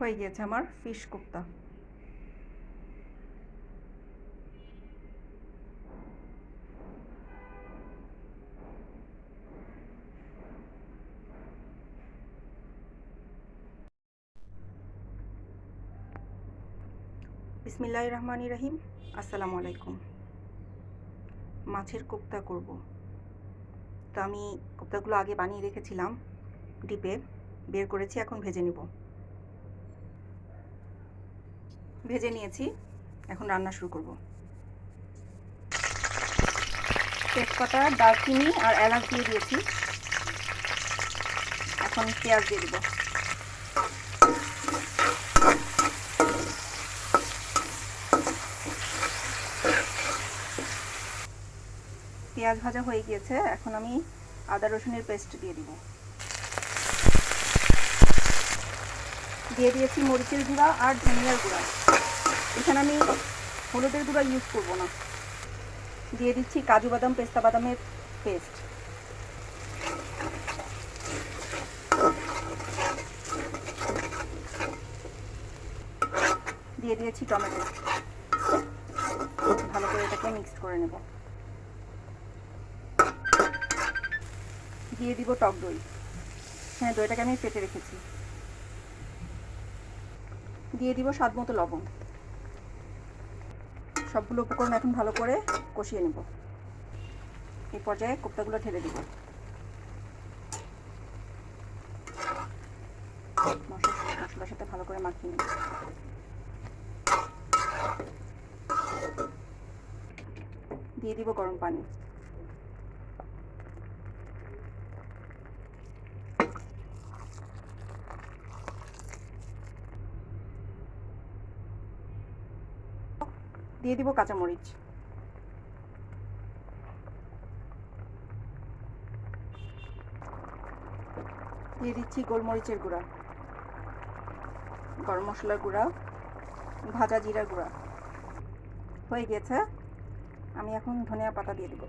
হয়ে গিয়েছে আমার ফিশ কোপ্তা। বিসমিল্লাহির রহমানির রহিম। আসসালামু আলাইকুম। মাছের কোপ্তা করব। তো আমি কোপ্তাগুলো আগে বানিয়ে রেখেছিলাম ডিপে, বের করেছি, এখন ভেজে নিব। ভেজে নিয়েছি, এখন রান্না শুরু করব। তেজপাতা, দারচিনি আর এলাচ দিয়ে দিয়েছি। এখন পেঁয়াজ দিয়ে দিব। পেঁয়াজ ভাজা হয়ে গিয়েছে, এখন আমি আদা রসুনের পেস্ট দিয়ে দিব। দিয়ে দিয়েছি মরিচের গুঁড়া আর ধনিয়ার গুঁড়া। এখানে আমি হলুদের গুঁড়া ইউজ করব না। দিয়ে দিচ্ছি কাজু বাদাম, পেস্তা বাদামের পেস্ট। দিয়ে দিয়েছি টমেটো। ভালো করে এটাকে মিক্স করে নেব। দিয়ে দিব টক দই। হ্যাঁ, দইটাকে আমি ফেটে রেখেছি। দিয়ে দিব স্বাদ মতো লবণ। সবগুলো উপকরণ এখন ভালো করে কষিয়ে নেব। এই পর্যায়ে কোপ্তাগুলো ঢেলে দিব। মশলার সাথে ভালো করে মাখিয়ে নেব। দিয়ে দিব গরম পানি। দিয়ে দিব কাঁচামরিচ। দিয়ে দিচ্ছি গোলমরিচের গুঁড়া, গরম মশলার গুঁড়া, ভাজা জিরার গুঁড়া। হয়ে গেছে, আমি এখন ধনিয়া পাতা দিয়ে দেব।